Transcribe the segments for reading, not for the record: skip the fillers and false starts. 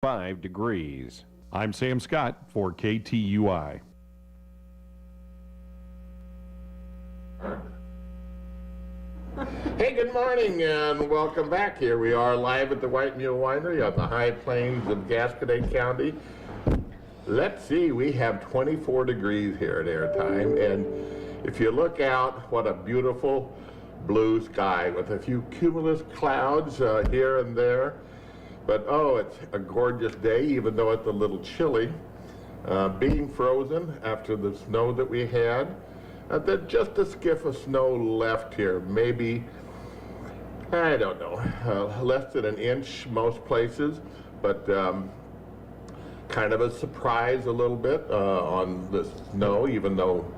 25 degrees. I'm Sam Scott for KTUI. Hey, good morning and welcome back. Here we are live at the White Mule Winery on the high plains of Gasconade County. Let's see, we have 24 degrees here at airtime, and if you look out, what a beautiful blue sky with a few cumulus clouds here and there. But oh, it's a gorgeous day, even though it's a little chilly. Being frozen after the snow that we had. There's just a skiff of snow left here, maybe, I don't know, less than an inch most places, but kind of a surprise a little bit on the snow, even though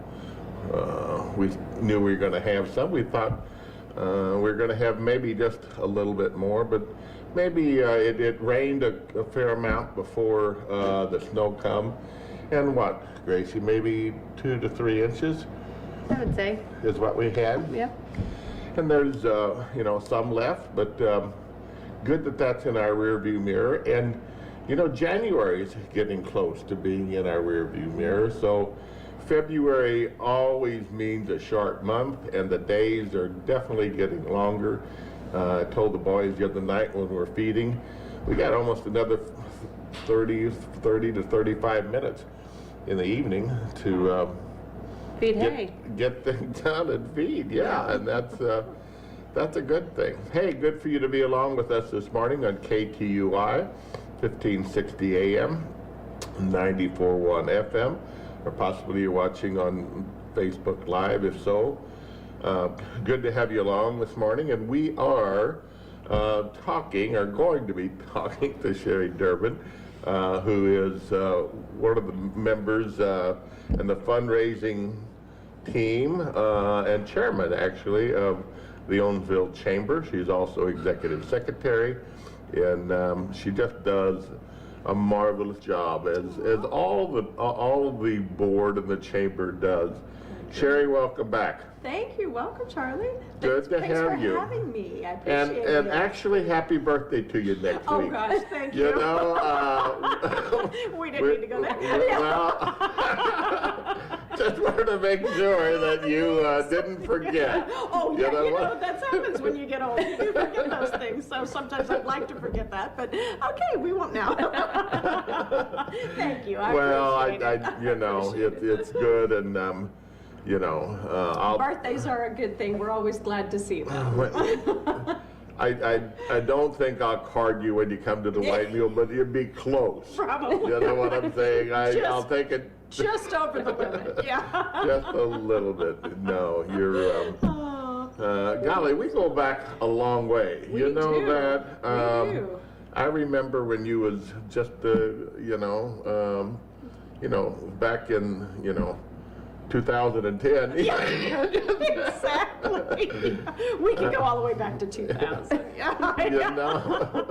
we knew we were going to have some. We thought we were going to have maybe just a little bit more, but maybe it rained a fair amount before the snow come. And what, Gracie, maybe 2 to 3 inches? I would say. Is what we had. Yeah. And there's, you know, some left, but good that that's in our rearview mirror. And, you know, January is getting close to being in our rearview mirror, so February always means a short month, and the days are definitely getting longer. I told the boys the other night when we were feeding, we got almost another 30 to 35 minutes in the evening to get things done and feed, yeah, and that's a good thing. Hey, good for you to be along with us this morning on KTUI, 1560 AM, 94.1 FM, or possibly you're watching on Facebook Live, if so. Good to have you along this morning, and we are going to be talking to Sherry Durbin, who is one of the members in the fundraising team and chairman, actually, of the Owensville Chamber. She's also executive secretary, and she just does a marvelous job, as all of the board and the chamber does. Sherry, welcome back. Thank you. Welcome, Charlie. Good to have you. Thanks for having me. I appreciate it. And actually, happy birthday to you next week. Oh, gosh, thank you. You know, we didn't need to go there. Well, just wanted to make sure that you didn't forget. Oh, yeah, you know, that happens when you get old. You do forget those things. So sometimes I'd like to forget that, but okay, we won't now. Thank you. You know, it's good, and you know, birthdays are a good thing. We're always glad to see them. I don't think I'll card you when you come to the White Mule, but you'd be close. Probably. You know what I'm saying? I'll take it. Just over the limit, yeah. Just a little bit. No, you're, golly, we go back a long way. We you know do. that? We do. I remember when you was just, you know, back in, 2010. Exactly. We can go all the way back to 2000. You know?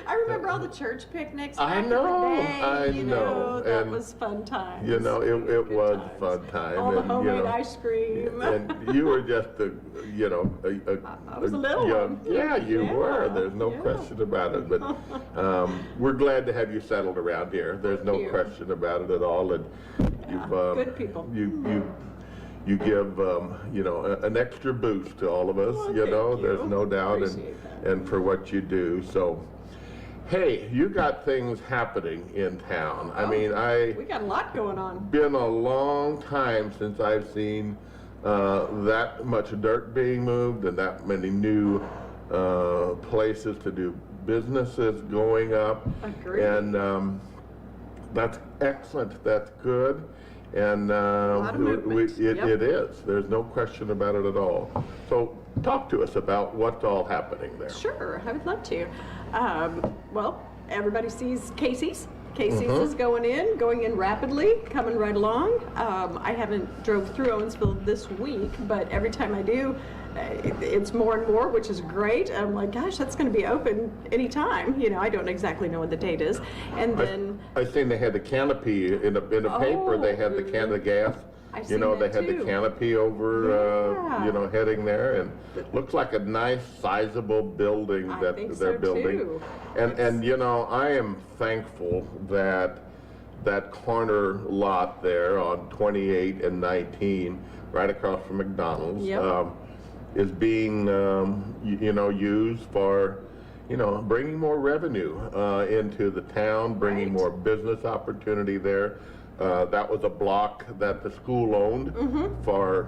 I remember all the church picnics. I back know. in the day, I you know. That And, was fun times. You know, it was times. fun time. All the and, homemade ice cream. And you were just I was a little young, one. yeah, you were. There's no Yeah. question about it. But we're glad to have you settled around here. There's no Thank you. question about it at all. And you've good people. You give an extra boost to all of us. Well, you know, thank you. there's no doubt, Appreciate that. and for what you do. So, hey, you got things happening in town. I mean, We got a lot going on. been a long time since I've seen that much dirt being moved and that many new places to do businesses going up. Agreed. And that's excellent. That's good. And lot of movement. Yep. it is. There's no question about it at all. So talk to us about what's all happening there. Sure, I would love to. Well, everybody sees Casey's. Casey's is going in rapidly, coming right along. I haven't drove through Owensville this week, but every time I do, it's more and more, which is great. I'm like, gosh, that's going to be open anytime. You know, I don't exactly know what the date is. And then I seen they had the canopy in a paper. They had the can of gas I You know, seen they that had the too. canopy over, Yeah. you know, heading there, and looks like a nice sizable building I that think they're so, building. too. And you know, I am thankful that that corner lot there on 28 and 19, right across from McDonald's, Yep. is being, you know, used for, you know, bringing more revenue into the town, bringing Right. more business opportunity there. That was a block that the school owned for,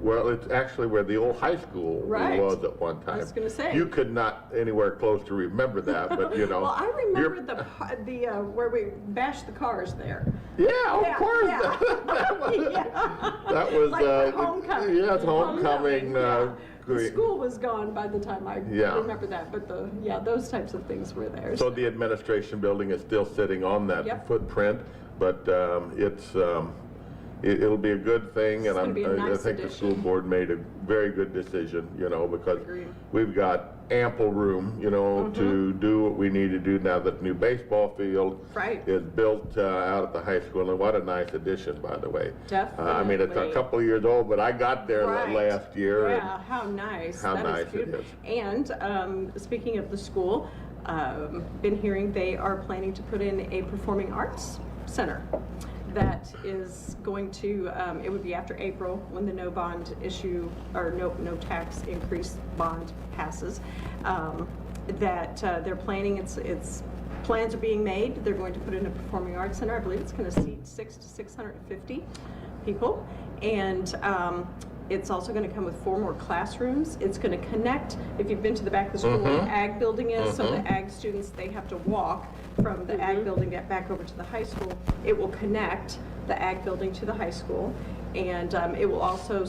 well, it's actually where the old high school Right. was at one time. I was gonna say. You could not anywhere close to remember that, but you know. Well, I you're- remember the where we bashed the cars there. Yeah, of Yeah, course. yeah. That was, Yeah. that was Like for homecoming. yeah, it's homecoming. Yeah. The great. school was gone by the time I Yeah. remember that, but those types of things were there. So the administration building is still sitting on that Yep. footprint, but it'll be a good thing, and gonna be a I nice think the addition. school board made a very good decision, you know, because Agreed. we've got ample room, you know, to do what we need to do now that the new baseball field Right. is built out at the high school, and what a nice addition, by the way. I mean, it's a Definitely. couple of years old, but I got there Right. last year. and- Yeah, how nice. How That nice it beautiful. is. And speaking of the school, been hearing they are planning to put in a performing arts center that is going to, it would be after April when the no bond issue, or no tax increase bond passes, that they're planning, it's plans are being made. They're going to put in a performing arts center. I believe it's going to seat 600 to 650 people. And it's also going to come with 4 more classrooms. It's going to connect, if you've been to the back of the school where the ag building is, so the ag students, they have to walk from the ag building back over to the high school. It will connect the ag building to the high school, and it will also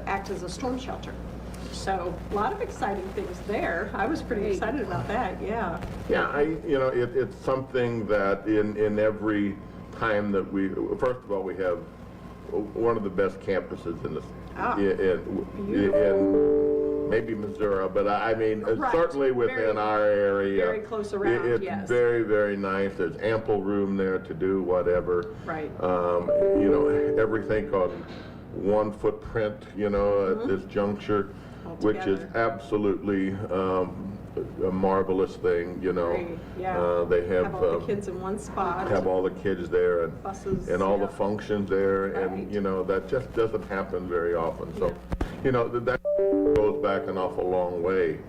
act as a storm shelter. So a lot of exciting things there. I was pretty excited about that, yeah. Yeah, you know, it's something that in every time that first of all, we have one of the best campuses in in maybe Missouri, but I mean, Right. certainly within Very- our area. very close around, It's yes. very, very nice. There's ample room there to do whatever. Right. You know, everything on one footprint, you know, at this juncture, which is Altogether. absolutely a marvelous thing, you know. Great, yeah. They Have all the kids in one spot. have all the kids there and Buses, yeah. functions there, Right. and you know, that just doesn't happen very often. So, you know, that goes back an awful long way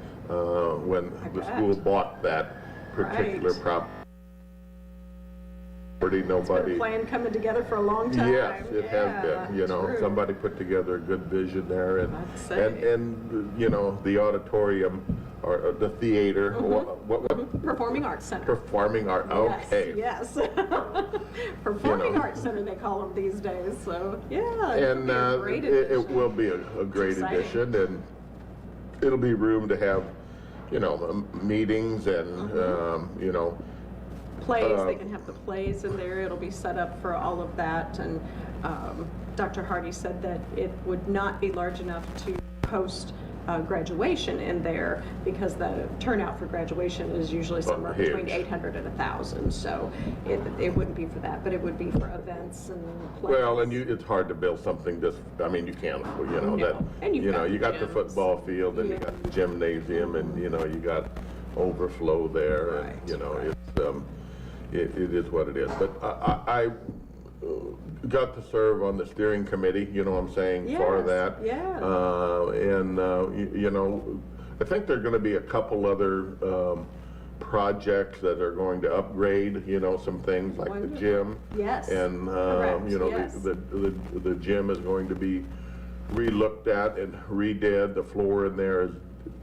when the bet. school bought that particular Right. property. Been Nobody. a plan coming together for a long time. Yes, it has Yeah, been, you know, true. somebody put together a good vision there, and, I'd say. and, you know, the auditorium, or the theater, what, Performing Arts Center. performing art, okay. Yes, yes. Performing know. Arts Center, they call them these days, so, yeah. And it'll be a great it addition. will be a great exciting. addition, and it'll be room to have, you know, meetings and, you know, Plays, they can have the plays in there, it'll be set up for all of that, and Dr. Hardy said that it would not be large enough to host graduation in there, because the turnout for graduation is usually somewhere between huge. 800 and 1,000, so it wouldn't be for that, but it would be for events and plays. well, and it's hard to build something just, I mean, you can't, you know, No. that, And you've you know, got you the got the gyms. football field, and you Yeah. got the gymnasium, and, you know, you got overflow there, and, Right, you know, right. it is what it is. But I got to serve on the steering committee, you know what I'm saying, for Yes, that. yeah. You know, I think there are going to be a couple other projects that are going to upgrade, you know, some things like the Wonderful. gym. Yes, And, correct, you know, yes. the gym is going to be re-looked at and redid. The floor in there is,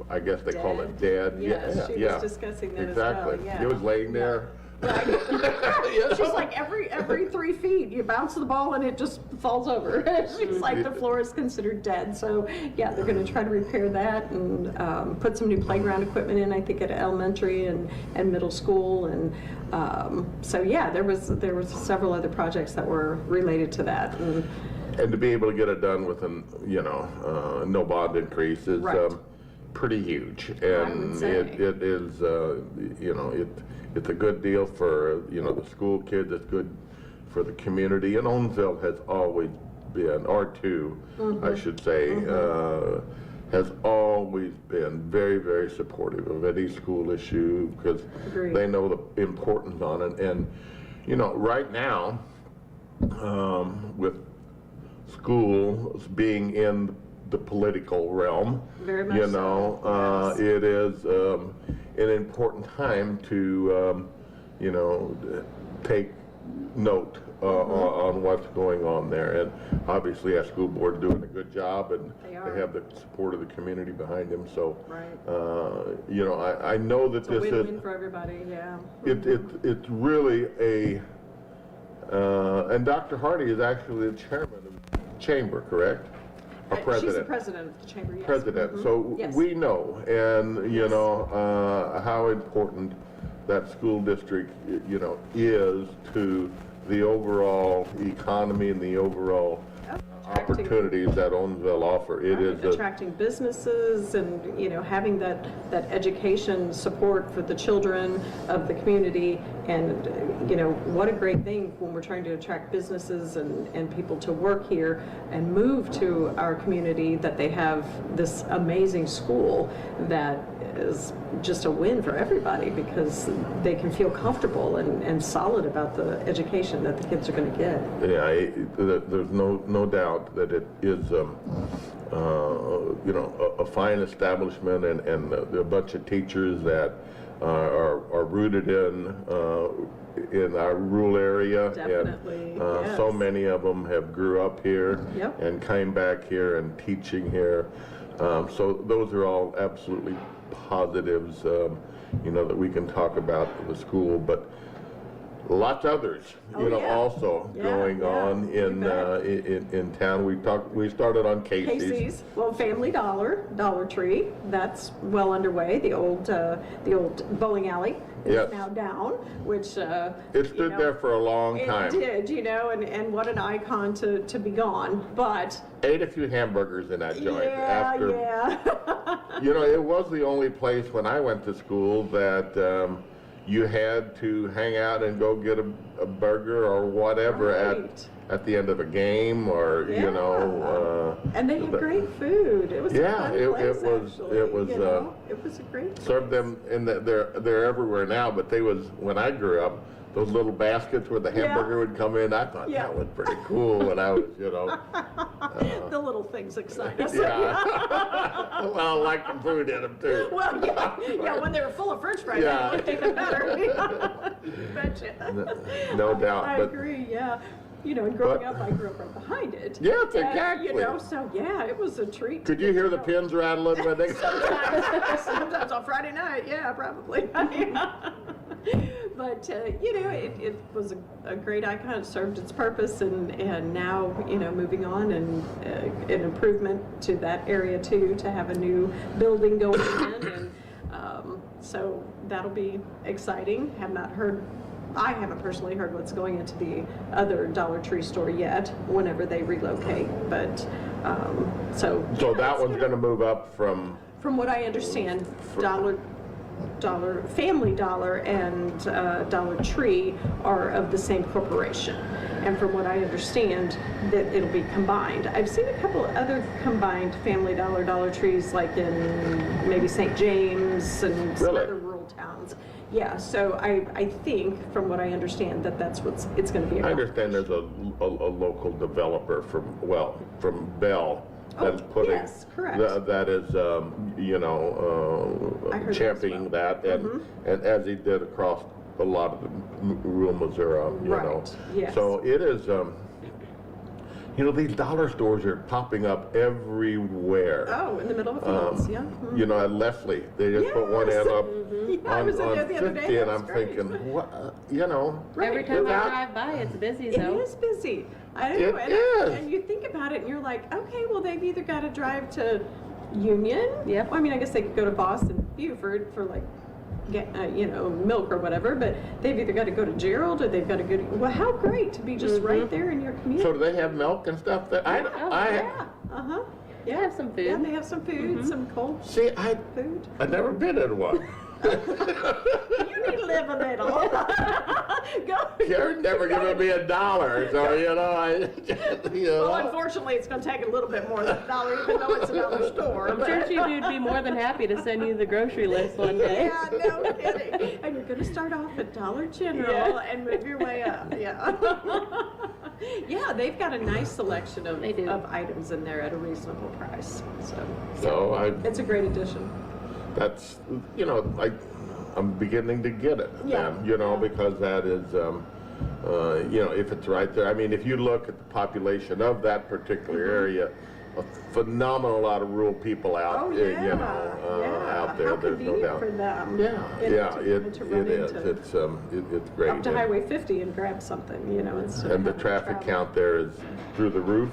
I guess they call it dead. Yes, she yeah. was discussing that Exactly. as well, yeah. It was laying there. She's like, every 3 feet, you bounce the ball and it just falls over. She's like, the floor is considered dead. So, yeah, they're going to try to repair that and put some new playground equipment in, I think, at elementary and middle school. And so, yeah, there was several other projects that were related to that. And to be able to get it done with you know, no bond increase is Right. pretty huge. would And say. it is, you know, it's a good deal for, you know, the school kids. It's good for the community. And Owensville has always been, or two, I should say, has always been very, very supportive of any school issue because Agreed. they know the importance on it. And, you know, right now, with schools being in the political realm, Very much you know, so, yes. it is an important time to, you know, take note on what's going on there. And obviously, our school board's doing a good job, and They are. they have the support of the community behind them. So, Right. you know, I know that It's a this win-win is, for everybody, yeah. it's really a, and Dr. Hardy is actually the chairman of the chamber, correct? Or She's the president? president of the chamber, yes. President. So Yes. we know, and you Yes. know, how important that school district, you know, is to the overall economy and the overall Attracting- opportunities that Owensville offer. It is a, attracting businesses and, you know, having that education support for the children of the community. And, you know, what a great thing when we're trying to attract businesses and people to work here and move to our community, that they have this amazing school that is just a win for everybody because they can feel comfortable and solid about the education that the kids are going to get. yeah, there's no doubt that it is, you know, a fine establishment and a bunch of teachers that are rooted in our rural area. Definitely, And so yes. many of them have grew up here Yep. and came back here and teaching here. So those are all absolutely positives, you know, that we can talk about for the school, but lots others, you Oh, know, yeah. also Yeah, going yeah, on you in, bet. in town. We started on Casey's. Casey's, well, Family Dollar Tree, that's well underway. The old bowling alley is Yes. now down, which It stood there for a long time. It did, you know, and what an icon to be gone. But Ate a few hamburgers in that joint after. yeah. You know, it was the only place when I went to school that you had to hang out and go get a burger or whatever Right. at the end of a game, or you know. And they had but- great food. It was Yeah, a fun it place, was- actually, it was, you know? It was a great Served place. them in they're everywhere now, but they was when I grew up. Those little baskets where the Yeah. hamburger would come in, I thought Yeah. that was pretty cool when I was, you know. The little things excite us. Yeah. Well, I like the food in them too. Well, yeah, when they were full of French fries, Yeah. it looked even better. Betcha. No doubt, I but agree. Yeah. You know, and growing But- up, I grew up right behind it. Yes, And, exactly. You know, so yeah, it was a treat. could you hear the pins rattling when they? Sometimes on Friday night, yeah, probably. But, you know, it was a great icon. It served its purpose, and now, you know, moving on and an improvement to that area too, to have a new building going in. And so that'll be exciting. I haven't personally heard what's going into the other Dollar Tree store yet, whenever they relocate. But, so. So yeah, that it's one's gonna move up from, From what I understand, Family Dollar and Dollar Tree are of the same corporation. And from what I understand, that it'll be combined. I've seen a couple of other combined Family Dollar Trees, like in maybe St. James and some Really? other rural towns. Yeah, so I think, from what I understand, that's it's going to be. I understand there's a local developer from Bell that's Oh, putting. yes, correct. That is, you know, I heard that as championing well. that, and as he did across a lot of the rural Missouri, you know. Right, yes. So it is, you know, these dollar stores are popping up everywhere. Oh, in the middle of fields, yeah. Mhm. You know, at Leslie, they just put one Yes. in up Yeah, I was in there on the other day. 50, and That's I'm great. thinking, what, you know. Every Right. time Without- I drive by, it's busy It though. is busy. I It know. is. And you think about it and you're like, okay, well, they've either got to drive to Union. Yep. Well, I mean, I guess they could go to Boston, Beaufort for like, you know, milk or whatever, but they've either got to go to Gerald or they've got to go to, well, how great to be just right there in your community. So do they have milk and stuff that, Oh, Yeah. Uh-huh. Yeah, have some food. Yeah, they have some food, some cold see, food. I've never been in one. You need to live a little. Go. Karen never given me $1, so Well, unfortunately, it's going to take a little bit more than $1, even though it's another store. I'm sure she would be more than happy to send you the grocery list one day. Yeah, no kidding. And you're going to start off at Dollar General and move your way up. Yeah. Yeah, they've got a nice selection of items in there at a reasonable price. So it's a great addition. That's, I'm beginning to get it, Yeah. because that is, if it's right there. I mean, if you look at the population of that particular area, a phenomenal lot of rural people out, out there. How There's no convenient doubt. for them. It is. It's great. Up to Highway 50 and grab something, instead And the of having to traffic travel. count there is through the roof,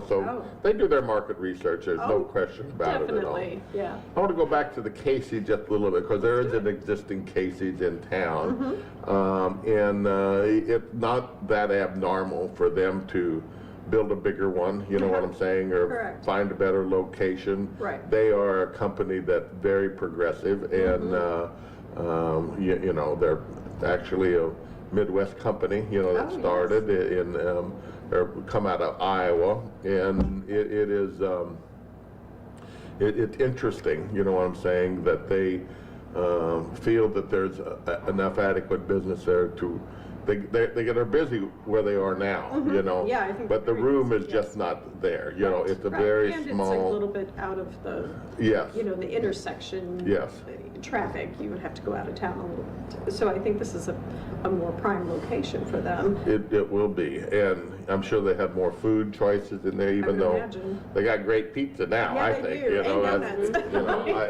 so they do their market research, there's no question about it at all. Definitely, yeah. I want to go back to the Casey's just a little bit, because there is an existing Casey's in town. And it's not that abnormal for them to build a bigger one, you know what I'm saying, or Correct. find a better location. Right. They are a company that's very progressive, and they're actually a Midwest company, that Oh, started in or come out of Iowa, and it is it's interesting, you know what I'm saying, that they feel that there's enough adequate business there to. They are busy where they are now, Yeah, I think but the they're room very is busy, just not there. It's a Right. very and small. it's a little bit out of the, Yes. the intersection. Yes. Traffic, you would have to go out of town a little bit. So I think this is a more prime location for them. It will be, and I'm sure they have more food choices in there, even would though imagine. they got great pizza now. Yeah, I they think, do, and that's, donuts.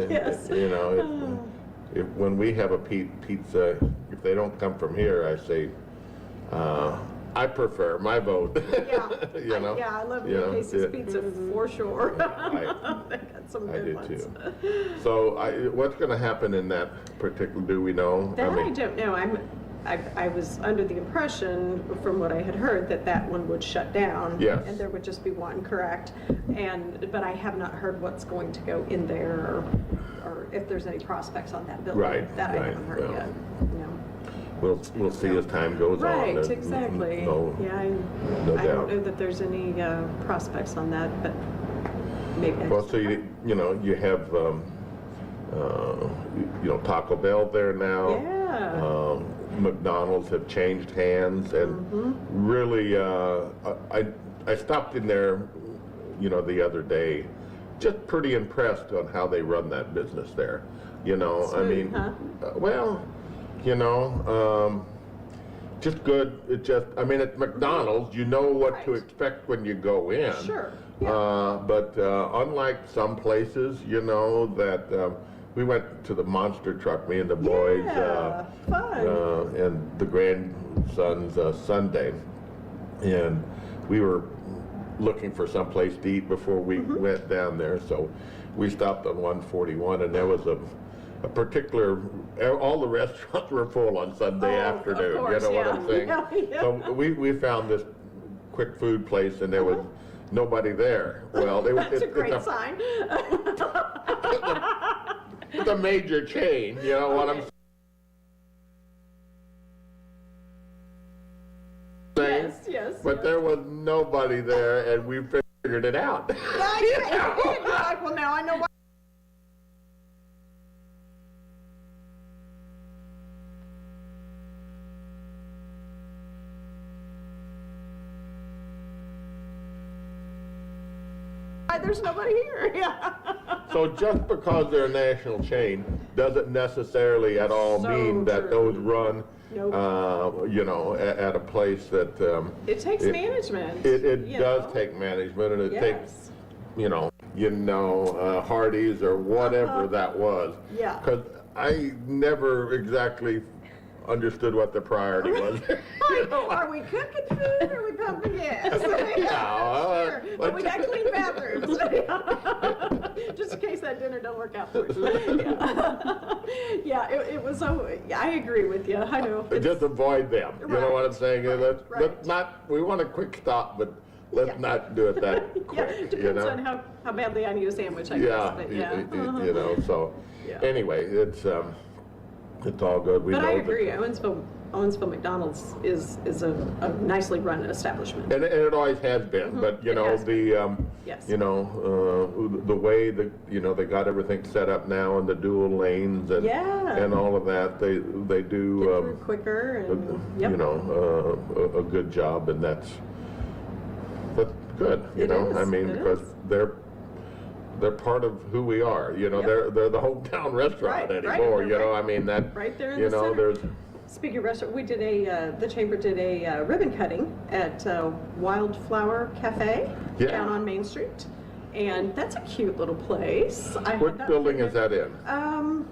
Yes. When we have a pizza, if they don't come from here, I say, I prefer my vote. Yeah, Yeah, I love Casey's Pizza for sure. I They got some do good ones. too. So, what's going to happen in that particular? Do we know? That I don't know. I was under the impression, from what I had heard, that one would shut down. Yes. And there would just be one, correct? But I have not heard what's going to go in there, or if there's any prospects on that building. Right, That I right, haven't heard well. yet. No. We'll see as time goes on. Right, There's exactly. No, Yeah, I doubt. don't know that there's any prospects on that, but maybe. I Well, just so don't you have Taco Bell there now. Yeah. McDonald's have changed hands, and really, I stopped in there, the other day, just pretty impressed on how they run that business there. Smooth, huh? Just good. At McDonald's, you know what to Right. expect when you go in. Sure. But unlike some places, that we went to the monster truck, me and the boys, Yeah, fun. and the grandson's Sunday, and we were looking for some place to eat before we went down there. So we stopped on 141, and there was a particular, all the restaurants were full on Sunday afternoon. Of course, you know what I'm saying? Yeah. So we found this quick food place, and there was nobody there. Well, That's a great sign. it's a major chain. You know what I'm saying? Yes. But there was nobody there, and we figured it out. Well, now I know why. There's nobody here. Yeah. So just because they're a national chain doesn't necessarily at all So mean that true. those run, Nope. at a place that It takes management. It you does know? take management, and it takes, Yes. Hardee's or whatever that was. Yeah. Because I never exactly understood what the priority was. Are we cooking food or are we pumping gas? Yeah, Sure. But we got clean bathrooms. Just in case that dinner don't work out for you. Yeah, it was so, I agree with you. I know. Just avoid them. You know what I'm saying? Let's right. not. We want a quick stop, but let's not do it that Yeah, quick. depends on how badly I need a sandwich, I guess. Yeah, But yeah. So Yeah. anyway, it's It's all good. We But know I that- agree, Owensville McDonald's is a nicely run establishment. And it always has been, but you It know, has the, Yes. you know, the way that, you know, they got everything set up now and the dual lanes and, Yeah. and all of that, they Get do, through quicker and, you yep. know, a good job, and that's good, you It know, is, I mean, it because is. they're part of who we are, you know, Yep. they're the hometown restaurant Right, right, anymore, they're you know, right- I mean, that, right there in you the know, center. there's, Speaking of restaurant, we did the chamber did a ribbon cutting at Wildflower Cafe Yeah. down on Main Street. And that's a cute little place. I had what not building been is there. that in?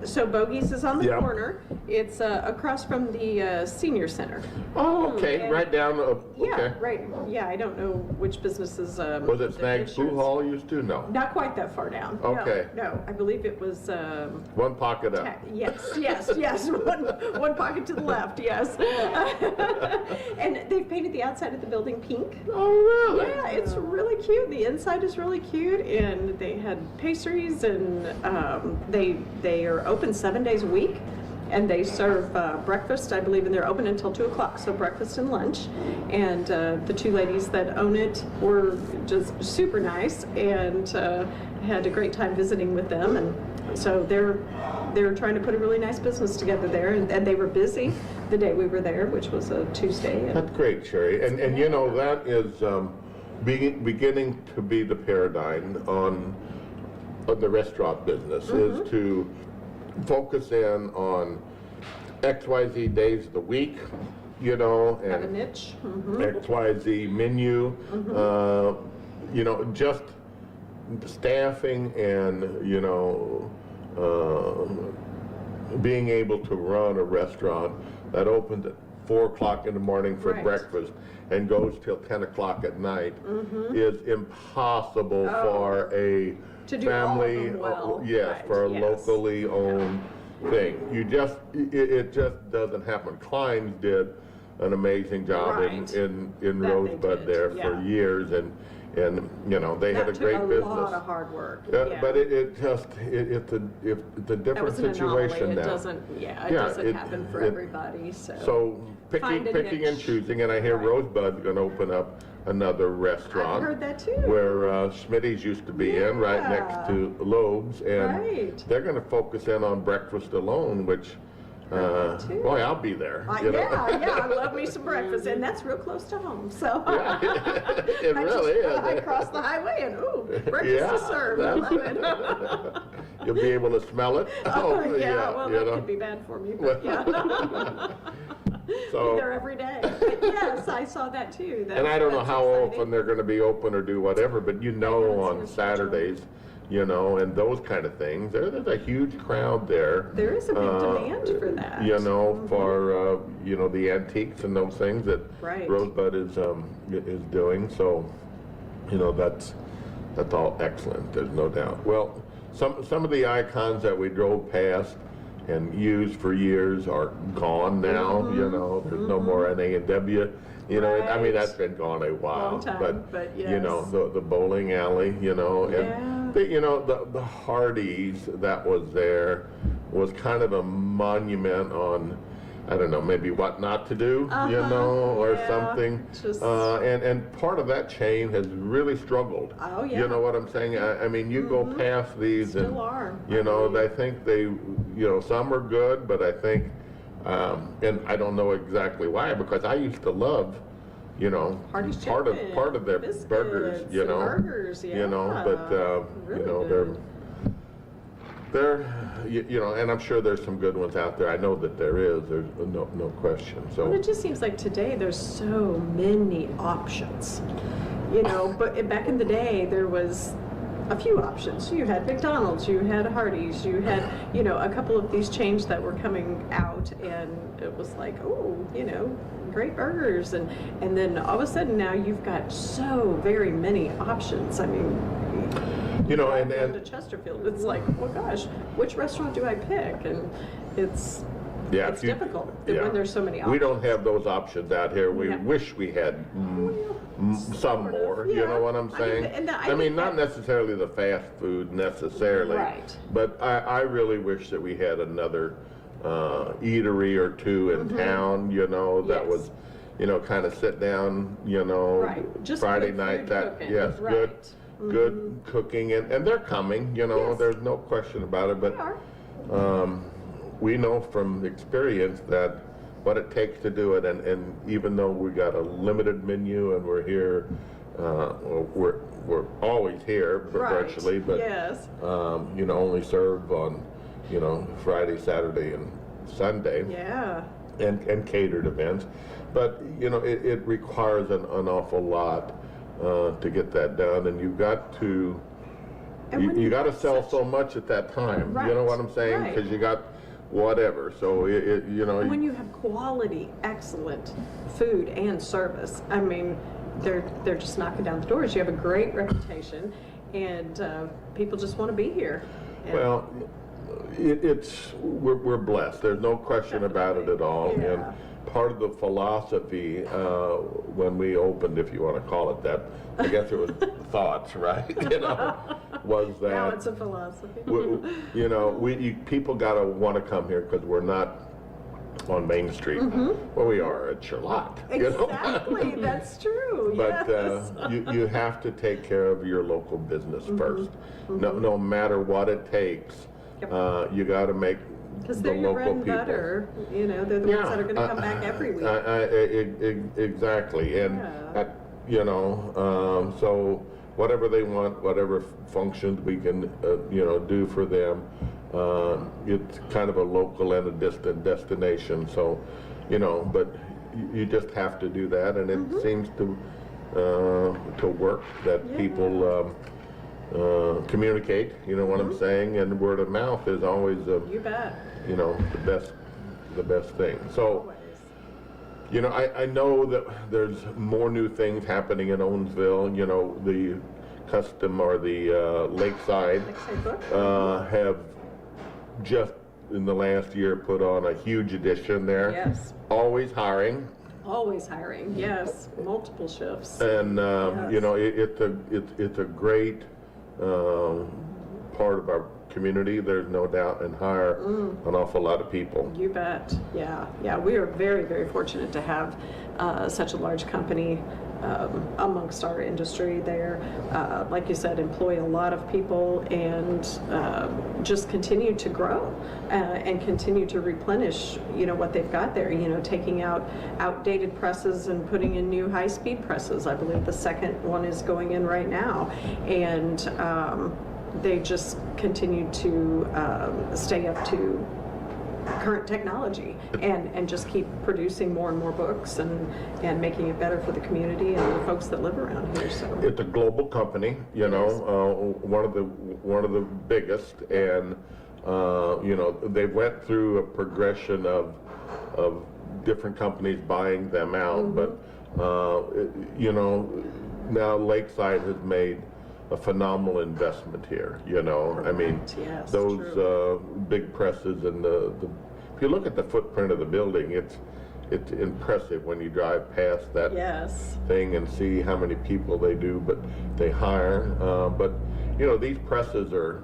So Bogies is on the Yep. corner. It's across from the senior center. Oh, okay, and- right down, Yeah, okay. right. Yeah, I don't know which businesses. Was it Snag's Food Hall used to? No. Not quite that far down. Okay. No, I believe it was. One pocket up. Yes. One pocket to the left, yes. And they've painted the outside of the building pink. Oh, really? Yeah, it's really cute. The inside is really cute, and they had pastries, and they are open 7 days a week, and they serve breakfast, I believe, and they're open until 2 o'clock, so breakfast and lunch. And the two ladies that own it were just super nice, and had a great time visiting with them. And so they're trying to put a really nice business together there, and they were busy the day we were there, which was a Tuesday. And That's great, Sherry. And you know, that is beginning to be the paradigm on the restaurant business, is to focus in on XYZ days of the week, you know, have a and niche. XYZ menu, you know, just staffing and, you know, being able to run a restaurant that opens at 4 o'clock in the morning for Right. breakfast and goes till 10 o'clock at night is impossible for a To do all of family, them well, yes, right, for a yes. locally owned thing. It just doesn't happen. Klein's did an amazing job Right. in That they Rosebud did, there for yeah. years, and you know, they had a That great took business. a lot of hard work. But it's a that different was an anomaly. situation It now. doesn't, it Yeah, doesn't happen for everybody. So, So Find a picking and niche. choosing, and I hear Right. Rosebud's going to open up another restaurant. I heard that too. Where Schmitty's used to be in, right next Yeah. to Loeb's, and Right. they're going to focus in on breakfast alone, which, that too. boy, I'll be there. You know? yeah, I love me some breakfast, and that's real close to home. So It really is. I cross the highway and breakfast Yeah, is served. I love it. You'll be able to smell it. Well, you that know. could be bad for me, but yeah. So- Be there every day. But yes, I saw that too. And I don't know That's how exciting. often they're gonna be open or do whatever, but you know, haven't seen on a schedule. Saturdays, you know, and those kind of things, there's a huge crowd there. There is a big demand for that. You know, for, you know, the antiques and those things that Right. Rosebud is doing, so, you know, that's all excellent, there's no doubt. Well, some of the icons that we drove past and used for years are gone now, you know, there's no more NA&W. You know, I mean, Right. that's been gone a while. Long time, but You know, yes. the bowling alley, you know, and, Yeah. you know, the Hardee's that was there was kind of a monument on, I don't know, maybe what not to do, you know, or yeah, something. just- And part of that chain has really struggled. Oh, yeah. You know what I'm saying? I mean, you go past these and, Still are, you know, I I think they, you know, some are good, but I think, and I don't know exactly why, because I used to love, you know, Hardee's part chicken, of their burgers, biscuits, you and know. burgers, You know, yeah, but, really you know, good. you know, and I'm sure there's some good ones out there. I know that there's no question, But so. it just seems like today there's so many options. You know, but back in the day there was a few options. You had McDonald's, you had Hardee's, you had, you know, a couple of these chains that were coming out, and it was like, oh, you know, great burgers, and then all of a sudden now you've got so very many options. I mean, You know, going to Chesterfield, it's like, oh gosh, which restaurant do I pick? And it's Yeah, It's if you- difficult yeah. when there's so many options. We don't have those options out here. We No. wish we had some Sort of, more, you yeah. know what I'm I mean, saying? and I I mean, think not that- necessarily the fast food necessarily. Right. But I really wish that we had another eatery or two in town, you know, that Mm-hmm. Yes. was, you know, kind of sit down, you know, Right. Just Friday good night, food that, cooking. yes, good, Right. Mm-hmm. good cooking, and they're coming, you know, Yes. there's no question about it, but They are. we know from experience that what it takes to do it, and even though we got a limited menu and we're here, well, we're always here Right. virtually, but Yes. you know, only serve on, you know, Friday, Saturday, and Sunday, Yeah. and catered events. But you know, it requires an awful lot to get that done, and you've got to. And when You you got to have sell such- so much at that time. You Right, know what I'm saying? right. Because you got whatever. So you know. And when you have quality, excellent food and service, I mean, they're just knocking down the doors. You have a great reputation, and people just want to be here. And- Well, we're blessed. There's no question about it at all. Yeah. And part of the philosophy when we opened, if you want to call it that, I guess it was thoughts, right? You know, was that now it's a philosophy. you know, people got to want to come here because we're not on Main Street. Well, we are at Charlotte. You know? Exactly, that's true. But yes. you have to take care of your local business first. No matter what it takes, Yep. you got to make Because the they're your bread local and people. butter. You know, they're the ones that are going to come back every week. Exactly, and Yeah. you know, so whatever they want, whatever functions we can, you know, do for them. It's kind of a local and a distant destination, so you know, but you just have to do that, and it seems to work that Yeah. people communicate. You know what I'm saying, and word of mouth is always You bet. you know, the best thing. So, Always. you know, I know that there's more new things happening in Owensville. You know, the custom or the Lakeside Next time, book. have just in the last year put on a huge addition there. Yes. Always hiring, Always hiring. Yes. Multiple shifts. and you Yes. know, it's a great part of our community. There's no doubt, and hire an awful lot of people. You bet. Yeah. Yeah. We are very, very fortunate to have such a large company amongst our industry there. Like you said, employ a lot of people and just continue to grow and continue to replenish, you know, what they've got there. You know, taking out outdated presses and putting in new high-speed presses. I believe the second one is going in right now, and they just continue to stay up to current technology and just keep producing more and more books and making it better for the community and the folks that live around here. So It's a global company, you know, one of the biggest, and you know, they went through a progression of different companies buying them out, but you know, now Lakeside has made a phenomenal investment here. You know, I mean, Correct, yes, those big presses and if you look at the footprint of the building, it's impressive when you drive past that yes, thing and see how many people they do, but they hire. But you know, these presses are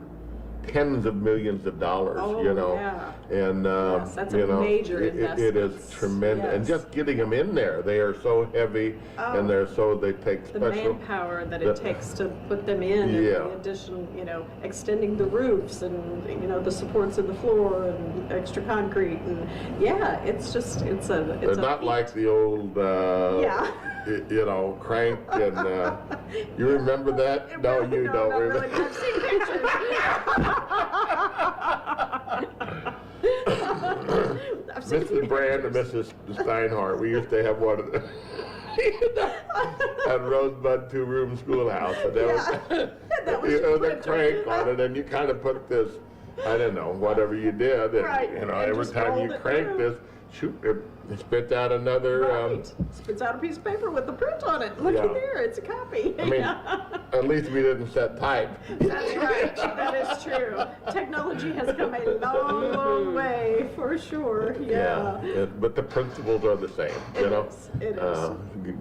tens of millions of dollars. Oh, you know, yeah. and Yes, that's a you know, major it is investment. tremendous, and Yes. just getting them in there, they are so heavy, and they take the special. manpower that it takes to put them in, and Yeah. the addition, you know, extending the roofs and, you know, the supports in the floor and extra concrete, and yeah, it's They're a not feat. like the old, Yeah. you know, crank and. You remember that? No, you No, don't not remember. really, but I've seen pictures. I've seen Mrs. Brand and pictures. Mrs. Steinhardt, we used to have one of the, at Rosebud two-room schoolhouse, and there was, That was you your know, the printer. crank on it, and you kind of put this I don't know, whatever you did, and, Right, you know, and every just time you rolled it crank through. this, shoot, it spits out another, Right. Spits out a piece of paper with the print on it. Look Yeah. at there, it's a copy. I mean, at least we didn't set type. That's right. That is true. Technology has come a long, long way, for sure. Yeah. But the principles are the same, you It know? is, it is.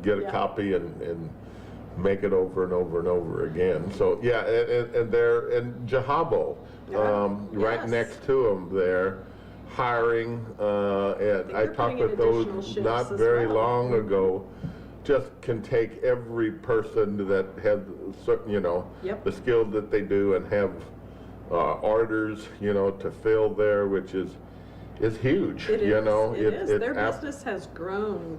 Get a Yeah. copy and make it over and over and over again. So, yeah, and they're in Jahabo, right Yes. next to them there, hiring, and I they're talked putting in with additional those shifts not as very well. long ago. Just can take every person that has certain, you know, Yep. the skills that they do and have orders, you know, to fill there, which is huge. It is. You know, It is. Their ab- business has grown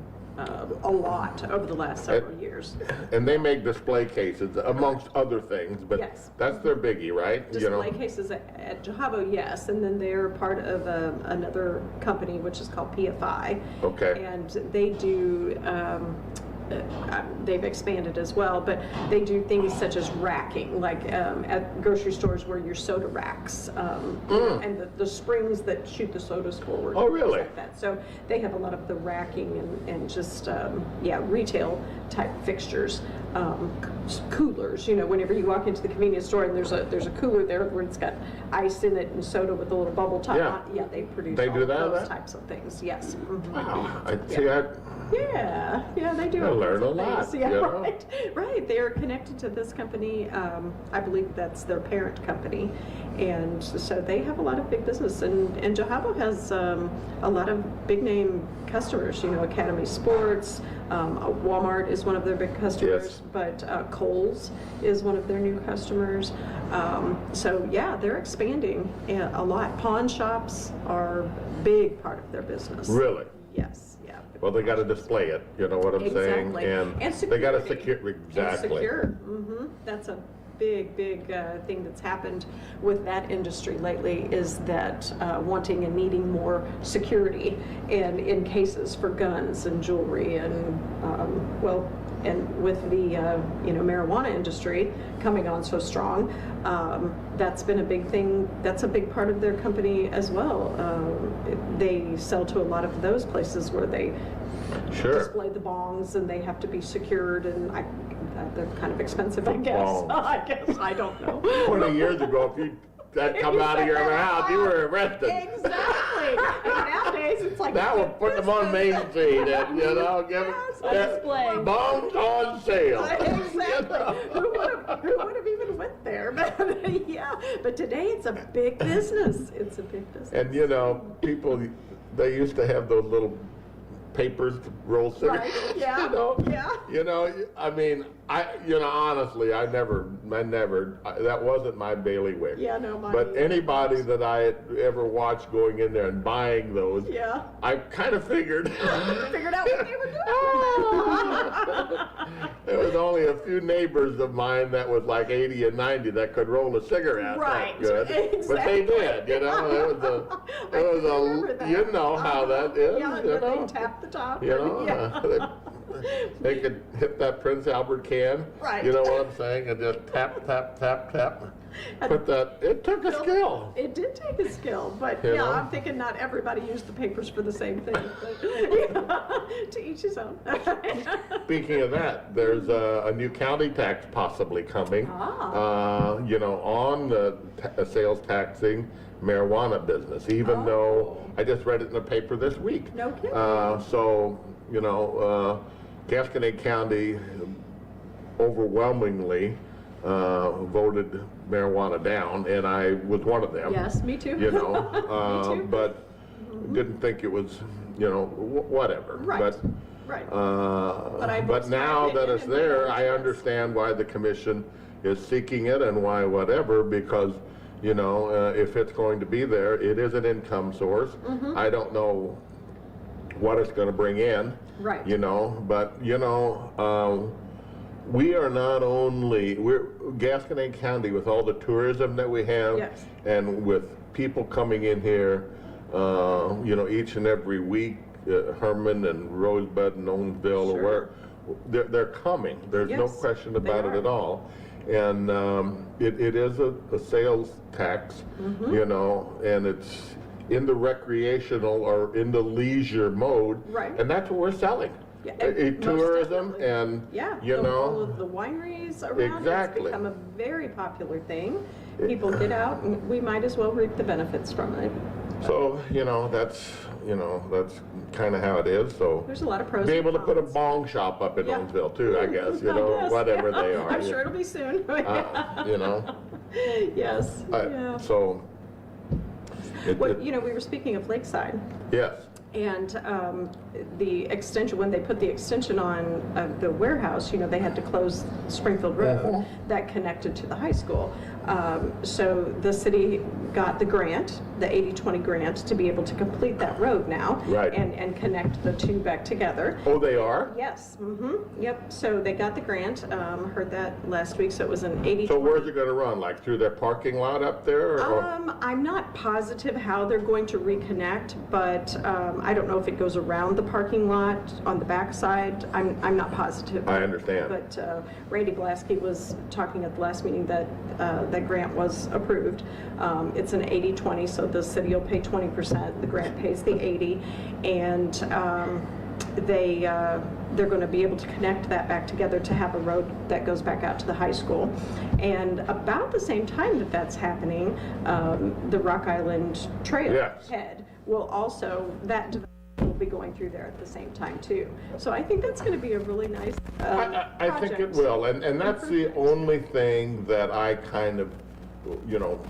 a lot over the last several years. And they make display cases amongst other things, but Yes. that's their biggie, right? You know? Display cases at Jahabo, yes, and then they're part of another company which is called PFI. Okay. And they do, they've expanded as well, but they do things such as racking, like at grocery stores where your soda racks, and the springs that shoot the sodas forward. Oh, and things really? like that. So they have a lot of the racking and just, retail type fixtures. Coolers, you know, whenever you walk into the convenience store and there's a cooler there where it's got ice in it and soda with a little bubble top Yeah. on. Yeah, they produce They all do of that? those types of things. Yes. Mhm. Wow. I see. I Yeah, they do. I all learn kinds of a lot, things. Yeah, you know? right. They are connected to this company. I believe that's their parent company, and so they have a lot of big business. And Jahabo has a lot of big name customers. You know, Academy Sports, Walmart is one of their big customers, Yes. but Kohl's is one of their new customers. So yeah, they're expanding a lot. Pawn shops are a big part of their business. really. Yes. Yeah. Well, they got to display it. You know what I'm saying? Exactly. And And they got to security. secure exactly. And secure. That's a big thing that's happened with that industry lately is that wanting and needing more security and in cases for guns and jewelry and and with the marijuana industry coming on so strong, that's been a big thing. That's a big part of their company as well. They sell to a lot of those places where they Sure. display the bongs and they have to be secured, and they're kind of expensive, I guess. Bongs. I don't know. 20 years ago, if you had come out of your house, you were arrested. Exactly. And nowadays it's like That would put them on Main Street and, you know, give Yes. them On display. bombs on sale. Exactly. Who would have even went there? But yeah. But today it's a big business. It's a big business. And, you know, people, they used to have those little papers to roll cigarettes. Right, yeah, You know? yeah. You know, I mean, honestly, I never, that wasn't my bailiwick. Yeah, no, mine But either. anybody that I had ever watched going in there and buying those, Yeah. I kind of figured. Figured out what they were doing. There was only a few neighbors of mine that was like 80 and 90 that could roll a cigarette Right, that good. But they did, you know. It remember was that. you know how that is, Yeah, you when know. they tap the top. You know, Yeah. they could hit that Prince Albert can. Right. You know what I'm saying? And just tap, tap, tap, tap. Put that. It took a skill. It did take a skill, but You yeah, know? I'm thinking not everybody used the papers for the same thing. But, yeah, to each his own. Speaking of that, there's a new county tax possibly coming. You know, on the sales taxing marijuana business, even though I just read it in the paper this week. No kidding. So, you know, Gasconade County overwhelmingly voted marijuana down, and I was one of them. Yes, me too. You know, Me too. but didn't think it was, you know, whatever. Right. But, Right. I but voiced my now that opinion it's and my there, I vote, understand why the commission is seeking it and why whatever, because, you know, if it's going to be there, it is an income source. I don't know what it's going to bring in. Right. You know, but, you know, we are not only, we're Gasconade County with all the tourism that we have. Yes. And with people coming in here, you know, each and every week, Herman and Rosebud and Owensville, or Sure. where, they're coming. There's no Yes, question they about it are. at all. And it is a sales tax, you know, and it's in the recreational or in the leisure mode. Right. And that's what we're selling. Yeah, Tourism most definitely. and, Yeah, you all know. of the wineries around. Exactly. It's become a very popular thing. People get out, and we might as well reap the benefits from it. So, you know, that's kind of how it is, so. There's a lot of pros Be and able to put a cons. bong shop up in Yeah. Owensville too, I guess, you I know, guess, whatever yeah. they are. I'm sure it'll be soon. You know, Yes, yeah. so. Well, you know, we were speaking of Lakeside. Yes, And the extension, when they put the extension on the warehouse, you know, they had to close Springfield Road that connected to the high school. So the city got the grant, the 80-20 grant, to be able to complete that road now. Right. And connect the two back together. oh, they are? Yes, yep. So they got the grant, heard that last week, so it was an 80-20. So where's it gonna run, like through their parking lot up there? Or? I'm not positive how they're going to reconnect, but I don't know if it goes around the parking lot on the backside. I'm not positive. I understand. But Randy Blasky was talking at the last meeting that that grant was approved. It's an 80-20, so the city will pay 20%, the grant pays the 80, and they're going to be able to connect that back together to have a road that goes back out to the high school. And about the same time that that's happening, the Rock Island Trail Yes. head will also, that development will be going through there at the same time too. So I think that's going to be a really nice I think it project. will, and that's the only thing that I kind of, you know,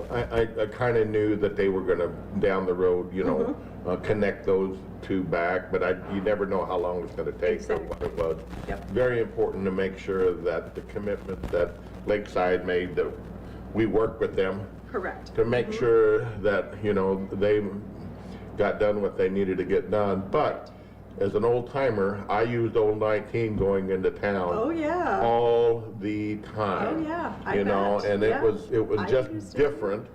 I kind of knew that they were gonna, down the road, you know, connect those two back, but you never know how long it's gonna take or what it was. Yep. Very important to make sure that the commitment that Lakeside made, that we work with them Correct. to make sure that, you know, they got done what they needed to get done. But as an old timer, I used Old 19 going into town Oh, yeah. all the time. Oh, yeah, I You know, bet. and Yeah. it was I just used it. different,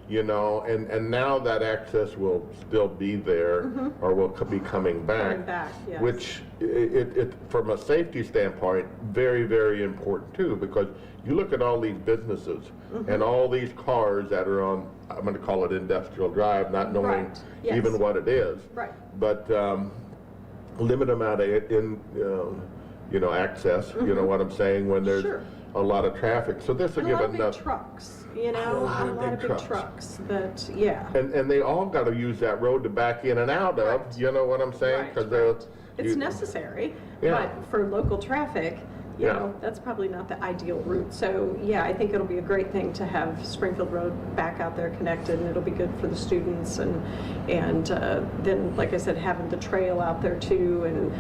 you know, and now that access will still be there or will be coming back. Coming back, yes. Which it from a safety standpoint, very, very important too, because you look at all these businesses and all these cars that are on, I'm going to call it Industrial Drive, not knowing Right. Yes. even what it is. Right. But limited amount of you know, access, you know what I'm saying, when there's Sure. a lot of traffic. So this will And a give lot of enough. big trucks, you know, A lot of big big trucks. trucks that, yeah. And they all got to use that road to back in and out of, Right. you know what I'm saying? Right, 'Cause right. It's you- necessary, Yeah. but for local traffic, you Yeah. know, that's probably not the ideal route. So, yeah, I think it'll be a great thing to have Springfield Road back out there connected, and it'll be good for the students, and then, like I said, having the trail out there too, and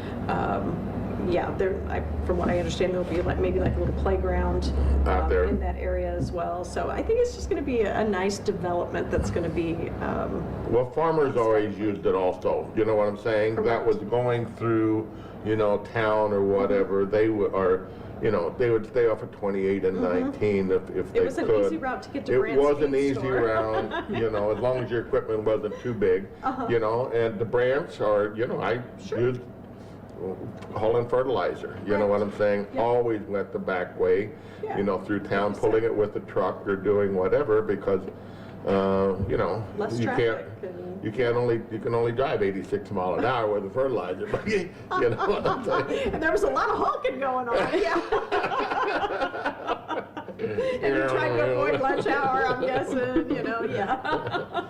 yeah, from what I understand, there'll be maybe like a little playground Out there. in that area as well. So I think it's just going to be a nice development that's going to be. Well, farmers always used it also, you know what I'm saying? That was going through, you know, town or whatever. They they would stay off of 28 and 19 if they could. It was an easy route to get to It was an Brandt's easy store. route, you know, as long as your equipment wasn't too big, you know, and the branch are, you know, I used hauling fertilizer, you know what I'm saying? Yeah. Always went the back way, Yeah. you know, through town, pulling it with a truck or doing whatever, because, you know, Less you can't, traffic and- you can only drive 86 mile an hour with the fertilizer, but you know what I'm saying? And there was a lot of honking going on, yeah. And you tried to avoid lunch hour, I'm guessing, you know, yeah.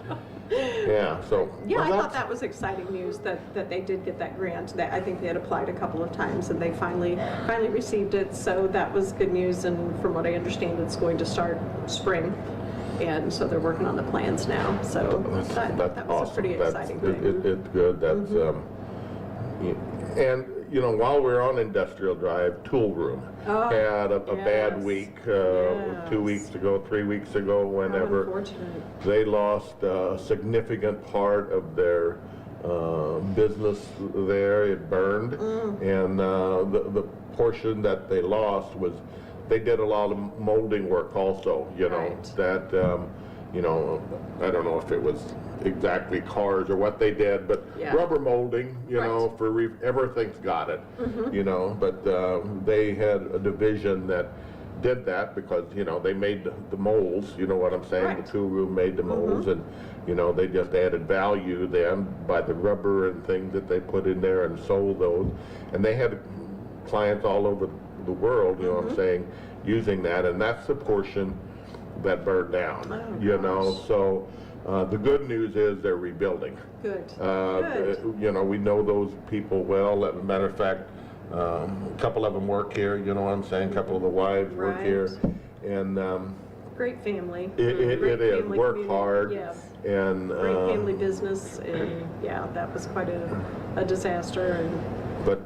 Yeah, so. Yeah, well, I thought that's- that was exciting news that they did get that grant. That I think they had applied a couple of times and they finally received it. So that was good news. And from what I understand, it's going to start spring, and so they're working on the plans now. So That's that was awesome. a pretty exciting That's, thing. it's good. That's and you know, while we're on Industrial Drive, Tool Room had a bad yes. week, Yes. 2 weeks ago, 3 weeks ago, How whenever unfortunate. they lost a significant part of their business there. It burned, and the portion that they lost was, they did a lot of molding work also, you know, Right. that, you know, I don't know if it was exactly cars or what they did, but Yeah. rubber molding, you know, Right. for everything's got it, you know, but they had a division that did that because, you know, they made the molds, you know what I'm saying? Right. The tool room made the molds, and, you know, they just added value then by the rubber and things that they put in there and sold those. And they had clients all over the world, you know what I'm saying, using that, and that's the portion that burned down, Oh, you know. gosh. So the good news is they're rebuilding. Good. You know, we know those people well. As a matter of fact, a couple of them work here, you know what I'm saying? A couple of the wives work Right. here. And Great family. it Great is. family Work community. hard. Yeah. And, Great family business, and yeah, that was quite a disaster, and but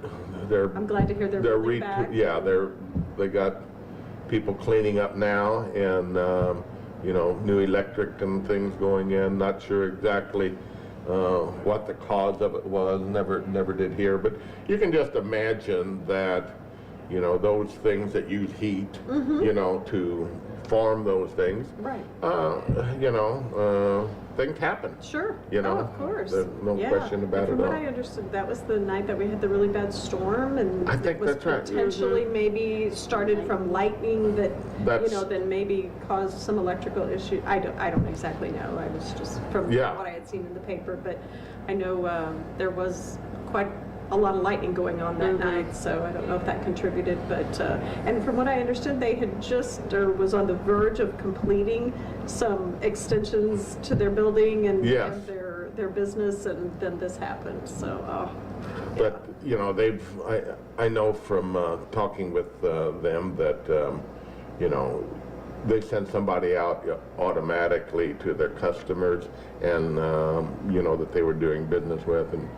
they're, I'm glad to hear they're really back. yeah, they got people cleaning up now, and, you know, new electric and things going in. Not sure exactly what the cause of it was, never did hear, but you can just imagine that, you know, those things that use heat, you know, to farm those things, Right. you know, things happen. Sure. You know, Oh, of course. there's no Yeah. question about And it From all. what I understood, that was the night that we had the really bad storm, and I think it was that's right. potentially maybe started from lightning that, That's- you know, then maybe caused some electrical issue. I don't exactly know. I was just from Yeah. what I had seen in the paper, but I know there was quite a lot of lightning going on that night, so I don't know if that contributed, but and from what I understood, they had just or was on the verge of completing some extensions to their building and, Yes. and their business, and then this happened. So, But, you know, I know from talking with them that, you know, they send somebody out automatically to their customers, and, you know, that they were doing business with, and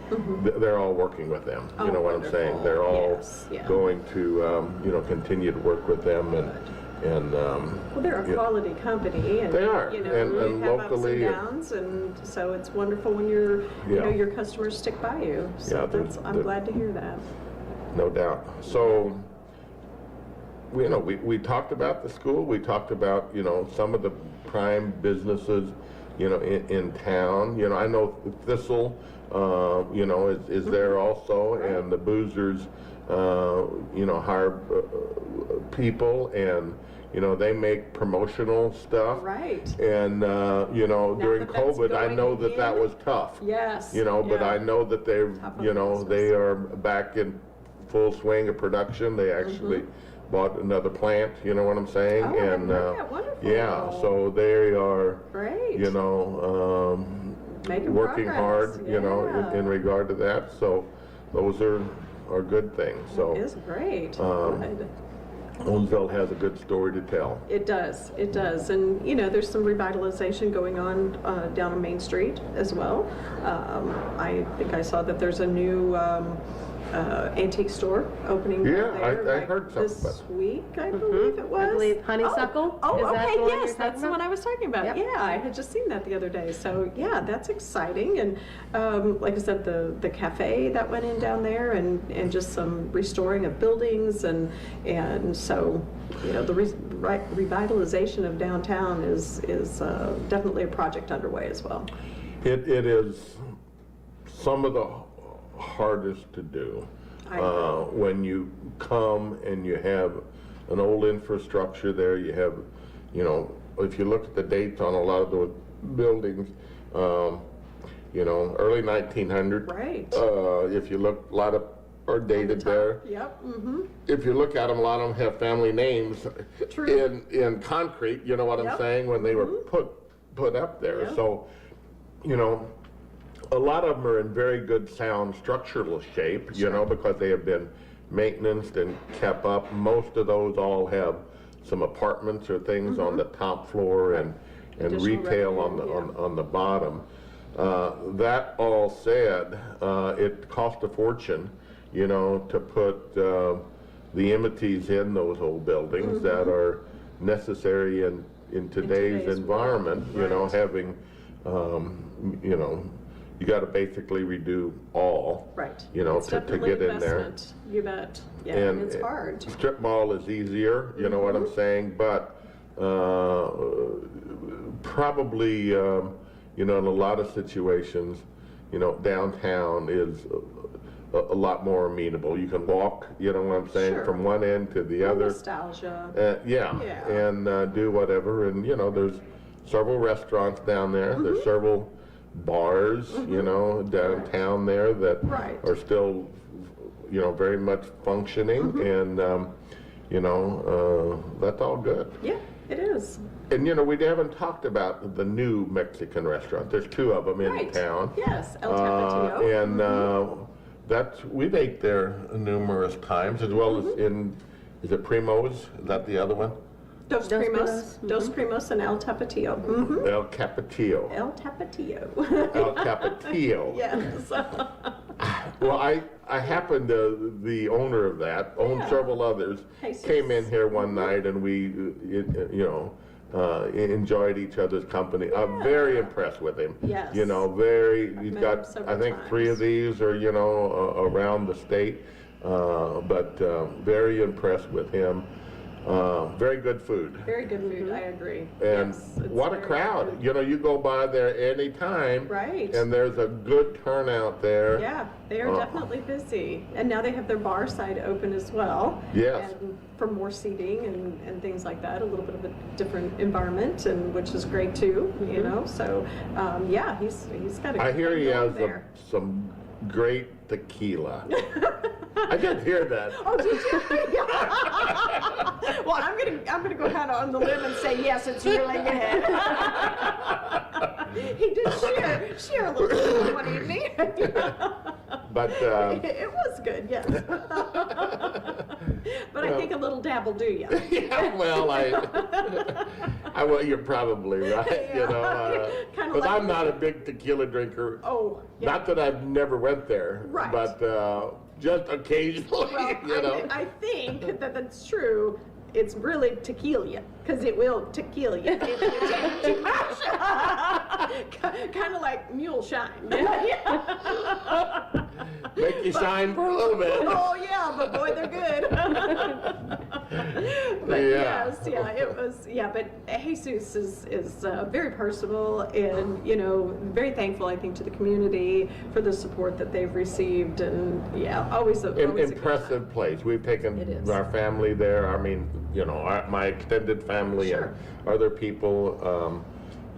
they're all working with them. You Oh, know what I'm saying? wonderful. They're all Yes, yeah. going to, you know, continue to work with them, and well, they're a yeah. quality company, and They are, you know, and they have locally, ups and downs, and so it's wonderful when you know, Yeah. your customers stick by you. So Yeah, I'm glad to hear that. no doubt. So, you know, we talked about the school, we talked about, you know, some of the prime businesses, you know, in town. You know, I know Thistle, you know, is there also, and the Boozers, you know, hire people, and, you know, they make promotional stuff. Right. And, you know, Now during that that's COVID, I going know that that again. was tough. Yes. You know, but yeah. I know that they've, Tough on you know, business. they are back in full swing of production. They actually bought another plant, you know what I'm saying? Oh, I didn't know that. Wonderful. Yeah, so they are, Great. you know, Making working progress. hard, you know, in Yeah. regard to that. So those are good things. So It is great. Good. Owensville has a good story to tell. It does, and you know, there's some revitalization going on down on Main Street as well. I think I saw that there's a new antique store opening Yeah, there, I like, heard something this about week, I believe it was. I believe Honeysuckle. Oh, Is okay, that the one yes, you're that's talking the about? one I was talking about. Yep. Yeah, I had just seen that the other day. So yeah, that's exciting. And like I said, the cafe that went in down there, and just some restoring of buildings, and so you know, the revitalization of downtown is definitely a project underway as well. It is some of the hardest to do. I agree. When you come and you have an old infrastructure there, you have, you know, if you look at the dates on a lot of those buildings, you know, early 1900. Right. If you look, a lot of are dated there. Yep. If you look at them, a lot of them have family names True. in concrete, you know what I'm Yep. saying, when they were put up there. Yep. So, you know, a lot of them are in very good sound structural shape, you know, because they have been maintenanced and kept up. Most of those all have some apartments or things on the top floor, and Additional retail revenue, on the bottom. That all said, it cost a fortune, you know, to put the amenities in those old buildings that are necessary in today's today's environment. world, You know, right. having, you know, you got to basically redo all. Right. You know, It's to definitely get in there. investment. You bet. Yeah, and it's hard. Strip mall is easier, you know what I'm saying, but probably, you know, in a lot of situations, you know, downtown is a lot more amenable. You can walk, you know what I'm saying, Sure. from one end to the other. Nostalgia. Yeah, Yeah. and do whatever. And you know, there's several restaurants down there. Mm-hmm. There's several bars, you know, downtown there that Right. are still, you know, very much functioning. Mm-hmm. And you know, that's all good. Yeah, it is. And you know, we haven't talked about the new Mexican restaurant. There's two of them in Right. town. Yes, El Tapatio. And we've ate there numerous times, as well as in, is it Primo's? Is that the other one? Dos Primos. Dos Primos and El Tapatio. Mm-hmm. El Capitillo. El Tapatio. El Capitillo. Yes. Well, I happened to, the owner of that, owned Yeah. several others, Jesus. came in here one night and we, you know, enjoyed each other's company. I'm very impressed with him. Yes. You know, he's met got, him several I think, 3 of times. these are, you know, around the state. But very impressed with him. Very good food. Very good food, I agree. And Yes, it's what a very crowd. good. You know, you go by there anytime. Right. And there's a good turnout there. Yeah, they are definitely busy. And now they have their bar side open as well. Yes. And for more seating and things like that, a little bit of a different environment, and which is great too, you know. So, yeah, he's got a I hear he has there. some great tequila. I didn't hear that. Oh, did you? Well, I'm gonna go kind of on the limb and say yes, it's really good. He did share a little bit one evening. But It was good, yes. But I think a little dab will do you. yeah, well, well, you're probably right. You know, Kinda because like- I'm not a big tequila drinker. Oh, yeah. Not that I've never went there, Right. but just occasionally. Well, you know. I think that that's true. It's really tequila, because it will tequila you if you take too much. Kind of like mule shine. Make you shine for a little bit. Oh yeah, but boy, they're good. But Yeah. yes, yeah, it was, yeah. But Jesus is very personable, and you know, very thankful, I think, to the community for the support that they've received, and yeah, always a good time. Impressive place. We've It taken is. our family there. I mean, you know, my extended family Sure. and other people,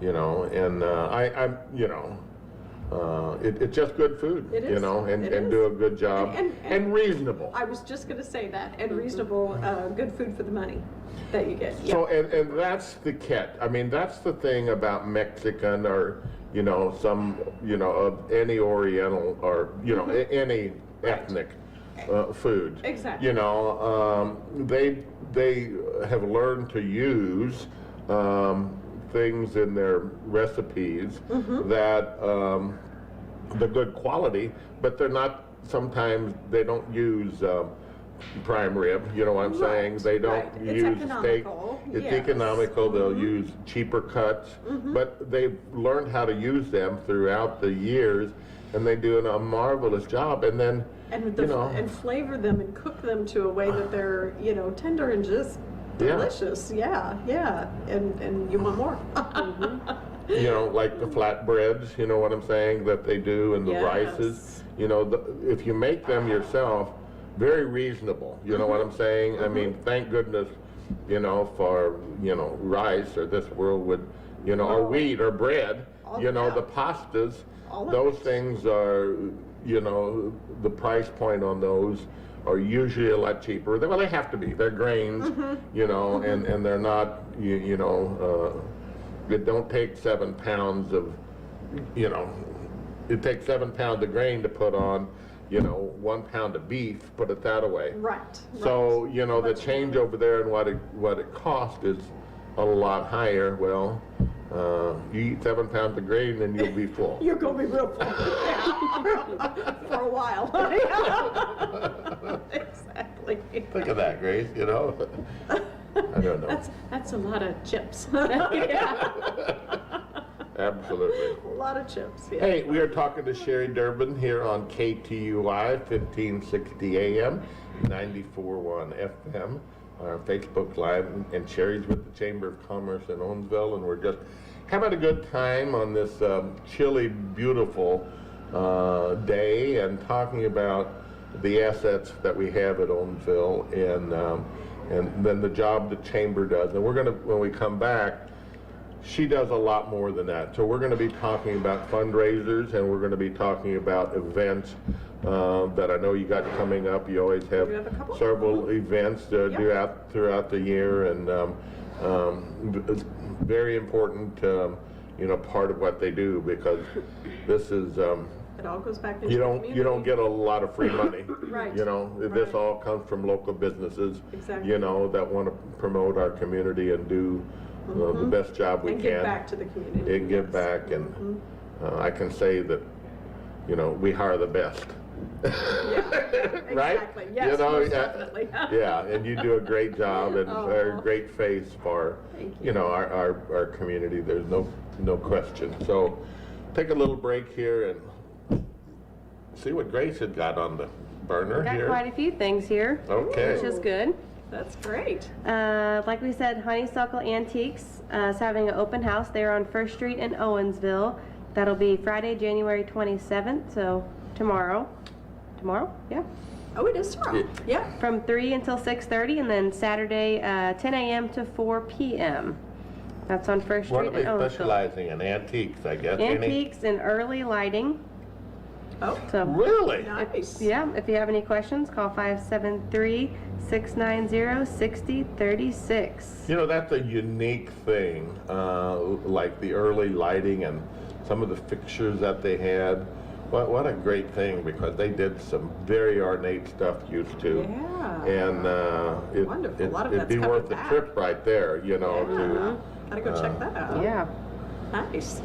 you know, and I'm, you know, it's just good food, It you is. know, and It is. do a good job And reasonable. I was just going to say that, and reasonable, good food for the money that you get. Yeah. So, and that's the catch. I mean, that's the thing about Mexican or, you know, some, you know, of any Oriental or, you know, any ethnic food. Exactly. You know, they have learned to use things in their recipes that they're good quality, but they're not. Sometimes they don't use prime rib. You know what I'm saying? They don't right. It's use steak. economical, It's yes. economical. They'll use cheaper cuts, but they've learned how to use them throughout the years, and they do a marvelous job. And then, And, you know, and flavor them and cook them to a way that they're, you know, tender and just Yeah. delicious. Yeah, yeah. And you want more. you know, like the flatbreads, you know what I'm saying, that they do, and the Yes. rices, you know, if you make them yourself, very reasonable, you know what I'm saying? I mean, thank goodness, you know, for, you know, rice, or this world would, you know, or wheat or bread, All- you know, yeah. the pastas, All of those it. things are, you know, the price point on those are usually a lot cheaper. Well, they have to be. They're grains, you know, and they're not, you know, it don't take 7 pounds of, you know, it takes 7 pounds of grain to put on, you know, 1 pound of beef, put it that way. Right. So, right. you know, the Much change more. over there and what it costs is a lot higher. Well, you eat 7 pounds of grain and you'll be full. You're going to be real full. For a while. Exactly. Think of that, Grace, you know? I don't know. That's a lot of chips. Absolutely. A lot of chips, yeah. Hey, we are talking to Sherry Durbin here on KTUI 1560 AM, 94.1 FM, on our Facebook Live, and Sherry's with the Chamber of Commerce in Owensville, and we're just having a good time on this chilly, beautiful day and talking about the assets that we have at Owensville and then the job the chamber does. And we're going to, when we come back, she does a lot more than that. So we're going to be talking about fundraisers, and we're going to be talking about events that I know you got coming up. You always have We have a couple. several events throughout the year, and it's very important, part of what they do, because this is It all goes back into you the don't community. get a lot of free money. Right. This Right. all comes from local businesses. Exactly. That want to promote our community and do the best job we And can. give back to the community. And give Yes. back, and I can say that we hire the best. Yeah, Right? exactly. Yes, most definitely. Yeah, and you do a great job and a Oh. great face for Thank you. our community. There's no question. So take a little break here and see what Grace had got on the burner Got here. quite a few things here, Okay. which is good. That's great. Like we said, Honeysuckle Antiques is having an open house. They're on First Street in Owensville. That'll be Friday, January 27th, so tomorrow. Tomorrow? Yeah. Oh, it is tomorrow. Yeah. From 3 until 6:30, and then Saturday, 10 a.m. to 4 p.m. That's on First What Street are in they Owensville. specializing in? Antiques, I guess. Any? Antiques and early lighting. Oh, So, Really? nice. yeah, if you have any questions, call 573-690-6036. That's a unique thing, like the early lighting and some of the fixtures that they had. What a great thing, because they did some very ornate stuff used to. Yeah. And Wonderful. A lot of it'd that's be coming worth the back. trip right there, Yeah. to, Gotta go check that out. Yeah. Nice.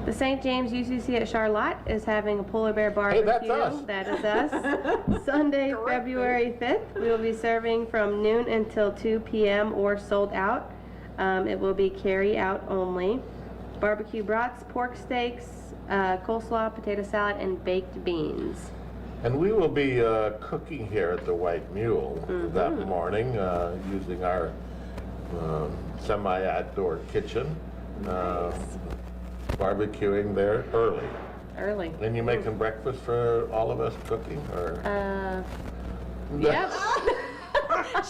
The St. James UCC at Charlotte is having a polar bear barbecue. that's us. That is us. Sunday, Correct. February 5th. We will be serving from noon until 2 p.m. or sold out. It will be carry out only. Barbecue brats, pork steaks, coleslaw, potato salad, and baked beans. And we will be cooking here at the White Mule that morning, using our semi-outdoor kitchen, barbecuing there early. Early. And you making breakfast for all of us cooking, or? Yep.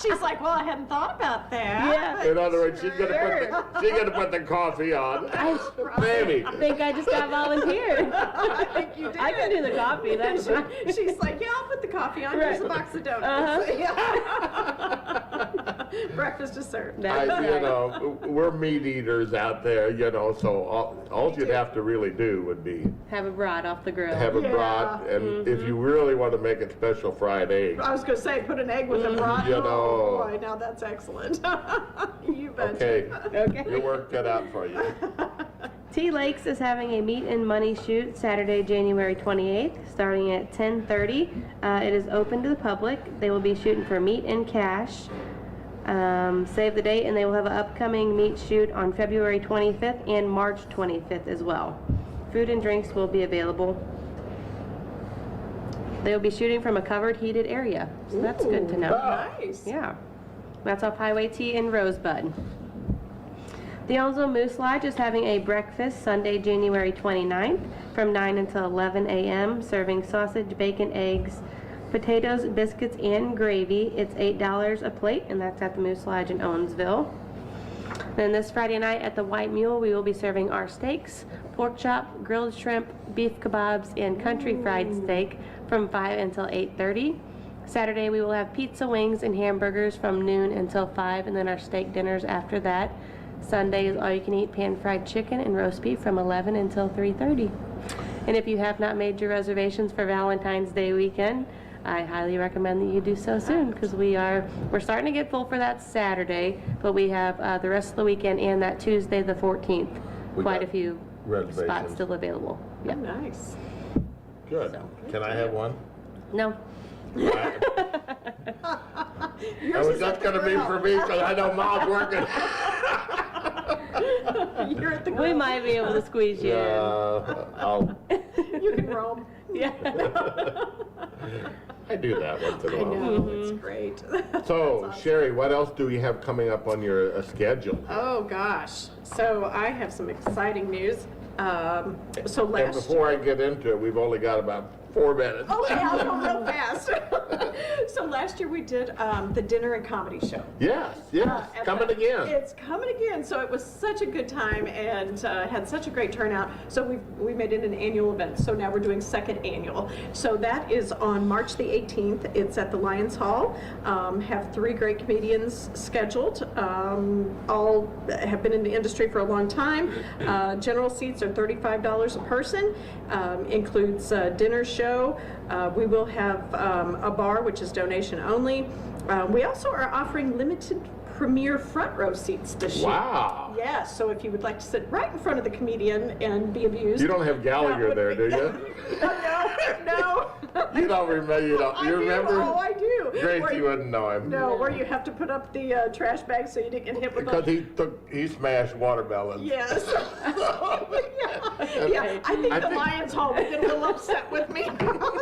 She's like, well, I hadn't thought about that. Yeah. In other words, she's gonna put the coffee on. Maybe. I think I just got volunteered. I think you did. I can do the coffee. That's fine. She's like, yeah, I'll put the coffee on. Here's a Right. box of donuts. Breakfast is served. That's right. We're meat eaters out there, so all you'd have to really do would be Have a brat off the grill. have a Yeah. brat, and if you really want to make it special, fried eggs. I was going to say, put an egg with a brat. You know. Oh, boy, now that's excellent. You betcha. Okay, Okay. we'll work that out for you. T Lakes is having a meat and money shoot Saturday, January 28th, starting at 10:30. It is open to the public. They will be shooting for meat and cash. Save the date, and they will have an upcoming meat shoot on February 25th and March 25th as well. Food and drinks will be available. They will be shooting from a covered, heated area, so that's good to know. Nice. Yeah, that's off Highway T in Rosebud. The Owensville Moose Lodge is having a breakfast Sunday, January 29th from 9 until 11 a.m., serving sausage, bacon, eggs, potatoes, biscuits, and gravy. It's $8 a plate, and that's at the Moose Lodge in Owensville. Then this Friday night at the White Mule, we will be serving our steaks, pork chop, grilled shrimp, beef kebabs, and country fried steak from 5 until 8:30. Saturday, we will have pizza, wings, and hamburgers from noon until 5, and then our steak dinners after that. Sunday is all-you-can-eat pan-fried chicken and roast beef from 11 until 3:30. And if you have not made your reservations for Valentine's Day weekend, I highly recommend that you do so soon, because we're starting to get full for that Saturday, but we have the rest of the weekend and that Tuesday, the 14th, We quite got a few reservations. spots still available. Yep. Nice. Good. Can I have one? No. That was just gonna be for me, because I know Mom's working. You're at the We grill. might be able to squeeze you in. You can roam. Yeah. I do that once in a I while. know, it's great. So, Sherry, what else do we have coming up on your schedule? Oh gosh, so I have some exciting news. So And last before I get into it, we've only got about 4 minutes. Okay, I'll go real fast. So last year we did the dinner and comedy show. Yes, At coming the- again. It's coming again. So it was such a good time and had such a great turnout. So we made it an annual event. So now we're doing second annual. So that is on March the 18th. It's at the Lions Hall. Have 3 great comedians scheduled. All have been in the industry for a long time. General seats are $35 a person. Includes dinner show. We will have a bar, which is donation only. We also are offering limited premier front row seats this year. Wow. Yeah, so if you would like to sit right in front of the comedian and be amused. You don't have Gallagher there, do you? No. You don't remember, you remember? Oh, I do. Grace, Where you wouldn't know him. No, where you have to put up the trash bag so you didn't get hit with Because he smashed watermelons. Yes. yeah. I think the Lions Hall would get a little upset with me.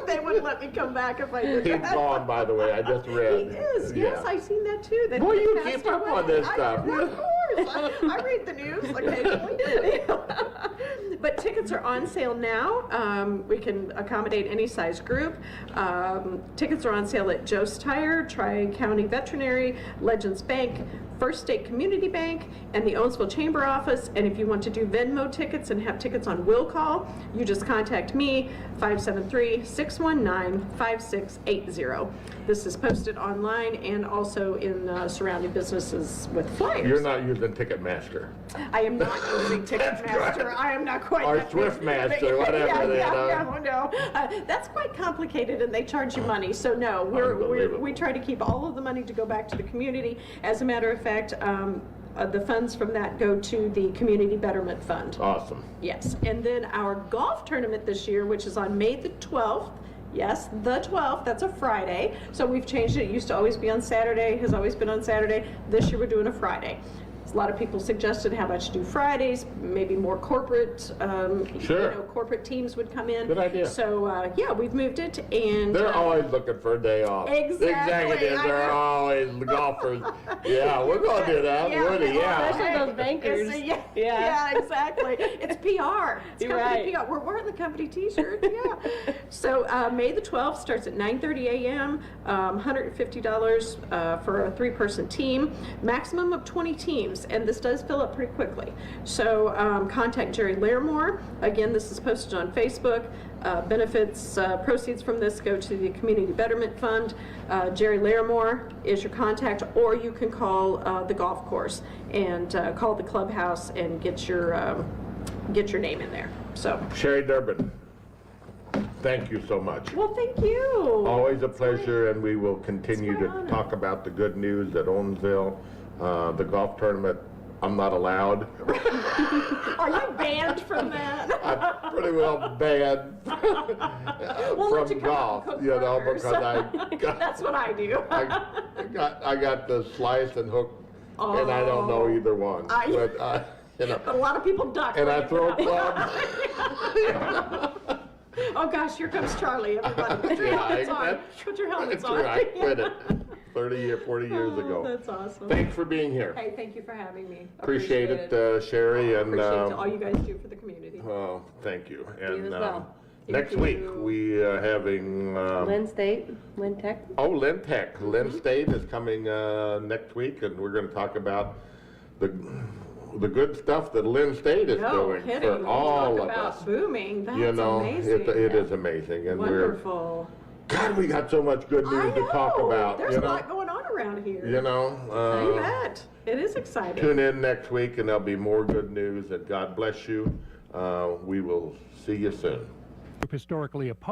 They wouldn't let me come back if I did He's that. gone, by the way, I just He read. is. Yes, I've seen that too. That Boy, he you passed keep up away. on this I stuff. do, of course. I read the news occasionally. But tickets are on sale now. We can accommodate any size group. Tickets are on sale at Joe's Tire, Tri-County Veterinary, Legends Bank, First State Community Bank, and the Owensville Chamber Office. And if you want to do Venmo tickets and have tickets on will call, you just contact me, 573-619-5680. This is posted online and also in surrounding businesses with flyers. You're not using Ticketmaster. I am not using Ticketmaster. I am not quite. Or that big. Swiftmaster, whatever they are. No. That's quite complicated, and they charge you money. So no, we try to keep all of the money to go back to the community. As a matter of fact, the funds from that go to the Community Betterment Fund. Awesome. Yes, and then our golf tournament this year, which is on May the 12th. Yes, the 12th, that's a Friday. So we've changed it. It used to always be on Saturday, has always been on Saturday. This year we're doing a Friday. A lot of people suggested how much to do Fridays, maybe more corporate, Sure. corporate teams would come in. Good idea. So, yeah, we've moved it and. They're always looking for a day off. Exactly. Executives I are know. always the golfers. Yeah, we're going to do that, Woody, yeah. Especially those bankers. Yeah, exactly. It's PR. It's You're company right. PR. We're wearing the company t-shirts, yeah. So May the 12th starts at 9:30 a.m., $150 for a 3-person team, maximum of 20 teams, and this does fill up pretty quickly. So contact Jerry Larimore. Again, this is posted on Facebook. Benefits, proceeds from this go to the Community Betterment Fund. Jerry Larimore is your contact, or you can call the golf course and call the clubhouse and get your name in there. So, Sherry Durbin, thank you so much. well, thank you. Always a pleasure, and we will continue It's my to honor. talk about the good news at Owensville. The golf tournament, I'm not allowed. Are you banned from that? I'm pretty well banned We'll let from you come out golf, and cook you know, burgers. because That's what I do. I got the slice and hook, and I don't know either one. I- But, you know, But a lot of people duck. and when I you throw put out- clubs. Oh gosh, here comes Charlie. Everybody, put your Yeah, helmets on. that's- Put your helmets That's on. right, I quit it 30 or 40 years Oh, ago. that's awesome. Thanks for being here. Hey, thank you for having me. Appreciate it, Sherry, and Appreciate all you guys do for the community. well, thank you. You as well. Next Thank week you. we are having Lynn State, Lynn Tech. Lynn Tech. Mm-hmm. Lynn State is coming next week, and we're going to talk about the good stuff that Lynn State is No doing kidding. for When you all talk of about us. booming. That's You know, amazing. it is amazing, and Wonderful. God, we got so much good I news know. to talk about. There's you a know, lot going on around here. you know. You bet. It is exciting. Tune in next week, and there'll be more good news. And God bless you. We will see you soon. Historically opposed.